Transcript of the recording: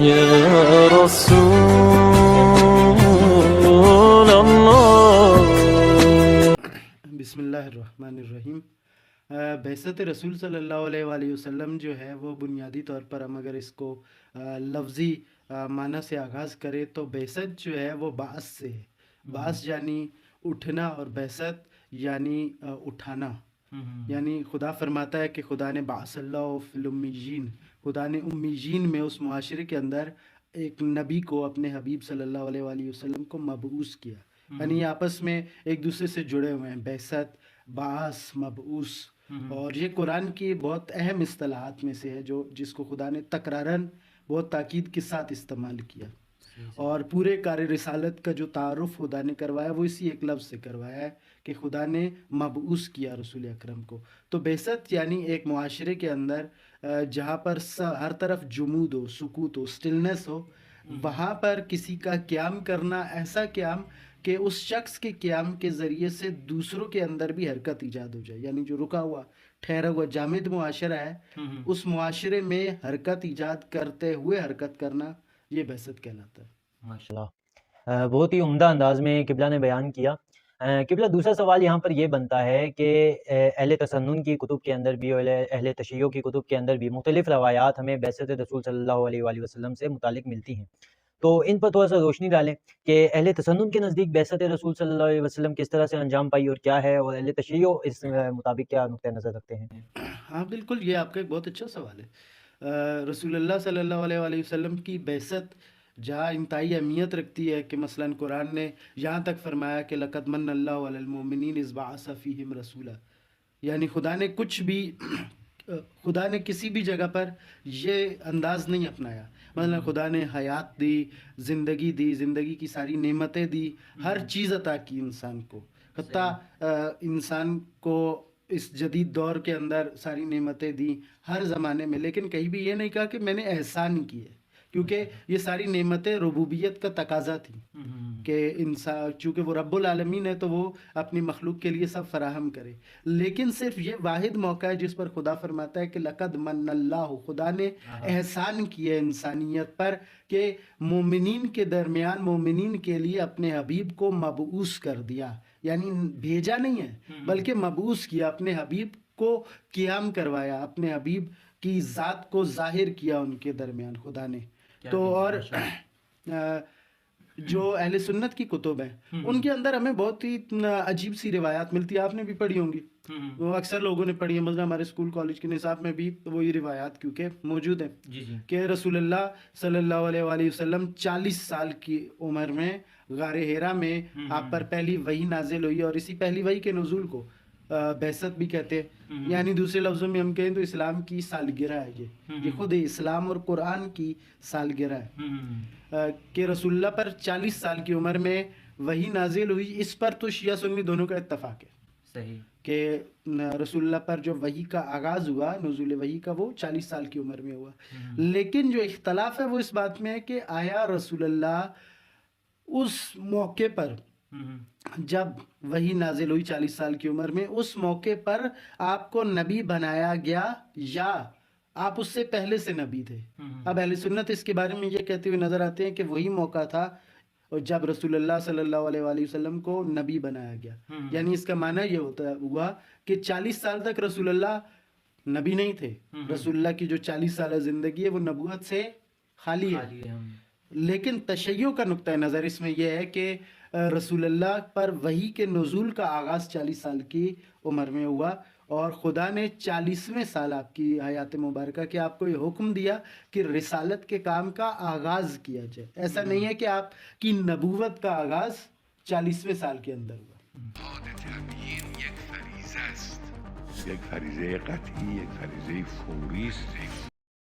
يا رسول الله. بسم اللہ الرحمن الرحیم. بعثت رسول صلی اللہ علیہ وآلہ وسلم جو ہے وہ بنیادی طور پر ہم اگر اس کو لفظی معنی سے آغاز کرے تو بعثت جو ہے وہ بعث سے ہے. بعث یعنی اٹھنا اور بعثت یعنی اٹھانا. یعنی خدا فرماتا ہے کہ خدا نے بعث اللہ فی الامیین، خدا نے امیین میں اس معاشرے کے اندر ایک نبی کو، اپنے حبیب صلی اللہ علیہ وآلہ وسلم کو مبعوث کیا. یعنی یہ آپس میں ایک دوسرے سے جڑے ہوئے ہیں، بعثت، بعث، مبعوث. اور یہ قرآن کی بہت اہم اصطلاحات میں سے ہے جس کو خدا نے تکرارن بہت تاکید کے ساتھ استعمال کیا. اور پورے کار رسالت کا جو تعارف خدا نے کروایا وہ اسی ایک لفظ سے کروایا ہے کہ خدا نے مبعوث کیا رسول اکرم کو. تو بعثت یعنی ایک معاشرے کے اندر جہاں پر ہر طرف جمود ہو، سکوت ہو، سٹلنس ہو، وہاں پر کسی کا قیام کرنا، ایسا قیام کہ اس شخص کے قیام کے ذریعے سے دوسروں کے اندر بھی حرکت ایجاد ہو جائے. یعنی جو رکا ہوا، ٹھہرا ہوا جامد معاشرہ ہے، اس معاشرے میں حرکت ایجاد کرتے ہوئے حرکت کرنا، یہ بعثت کہلاتا ہے. ماشاءاللہ، بہت ہی عمدہ انداز میں قبلہ نے بیان کیا. قبلہ دوسرا سوال یہاں پر یہ بنتا ہے کہ اہل تسنن کی کتب کے اندر بھی اور اہل تشیع کی کتب کے اندر بھی مختلف روایات ہمیں بعثت رسول صلی اللہ علیہ وآلہ وسلم سے متعلق ملتی ہیں. تو ان پر تھوڑا سا روشنی ڈالیں کہ اہل تسنن کے نزدیک بعثت رسول صلی اللہ علیہ وسلم کس طرح سے انجام پائی اور کیا ہے، اور اہل تشیع اس مطابق کیا نقطہ نظر رکھتے ہیں. ہاں بالکل، یہ آپ کا ایک بہت اچھا سوال ہے. رسول اللہ صلی اللہ علیہ وآلہ وسلم کی بعثت جہاں انتہائی اہمیت رکھتی ہے کہ مثلاً قرآن نے یہاں تک فرمایا کہ لقد من اللہ علی المؤمنین اذ بعث فیہم رسولا. یعنی خدا نے کسی بھی جگہ پر یہ انداز نہیں اپنایا. مثلا خدا نے حیات دی، زندگی کی ساری نعمتیں دی، ہر چیز عطا کی انسان کو، حتیٰ انسان کو اس جدید دور کے اندر ساری نعمتیں دی ہر زمانے میں. لیکن کہیں بھی یہ نہیں کہا کہ میں نے احسان کیے، کیونکہ یہ ساری نعمتیں ربوبیت کا تقاضا تھی کہ انسان چونکہ وہ رب العالمین ہے تو وہ اپنی مخلوق کے لیے سب فراہم کرے. لیکن صرف یہ واحد موقع ہے جس پر خدا فرماتا ہے کہ لقد من اللہ، خدا نے احسان کیا انسانیت پر کہ مومنین کے درمیان، مومنین کے لیے اپنے حبیب کو مبعوث کر دیا. یعنی بھیجا نہیں ہے بلکہ مبعوث کیا، اپنے حبیب کو قیام کروایا، اپنے حبیب کی ذات کو ظاہر کیا ان کے درمیان خدا نے. تو اور جو اہل سنت کی کتب ہیں ان کے اندر ہمیں بہت ہی عجیب سی روایات ملتی ہیں. آپ نے بھی پڑھی ہوں گی، وہ اکثر لوگوں نے پڑھی ہے. مثلا ہمارے اسکول کالج کے نصاب میں بھی وہی روایات کیونکہ موجود ہیں کہ رسول اللہ صلی اللہ علیہ وآلہ وسلم 40 سال کی عمر میں غار حرا میں آپ پر پہلی وحی نازل ہوئی، اور اسی پہلی وحی کے نزول کو بعثت بھی کہتے ہیں. یعنی دوسرے لفظوں میں ہم کہیں تو اسلام کی سالگرہ ہے. یہ خود اسلام اور قرآن کی سالگرہ ہے کہ رسول اللہ پر 40 سال کی عمر میں وحی نازل ہوئی. اس پر تو شیعہ سنی دونوں کا اتفاق ہے صحیح کہ رسول اللہ پر جو وحی کا آغاز ہوا، نزول وحی کا، وہ 40 سال کی عمر میں ہوا. لیکن جو اختلاف ہے وہ اس بات میں ہے کہ آیا رسول اللہ اس موقع پر جب وحی نازل ہوئی 40 سال کی عمر میں، اس موقع پر آپ کو نبی بنایا گیا یا آپ اس سے پہلے سے نبی تھے؟ اب اہل سنت اس کے بارے میں یہ کہتے ہوئے نظر آتے ہیں کہ وہی موقع تھا اور جب رسول اللہ صلی اللہ علیہ وآلہ وسلم کو نبی بنایا گیا. یعنی اس کا معنی یہ ہوا کہ 40 سال تک رسول اللہ نبی نہیں تھے. رسول اللہ کی جو 40 سالہ زندگی ہے وہ نبوت سے خالی ہے. لیکن تشیع کا نقطہ نظر اس میں یہ ہے کہ رسول اللہ پر وحی کے نزول کا آغاز 40 سال کی عمر میں ہوا، اور خدا نے 40ویں سال آپ کی حیات مبارکہ کہ آپ کو یہ حکم دیا کہ رسالت کے کام کا آغاز کیا جائے. ایسا نہیں ہے کہ آپ کی نبوت کا آغاز 40ویں سال کے اندر ہوا. عادت امین یک فریضه است، یک فریضه قطعی، یک فریضه فوری است.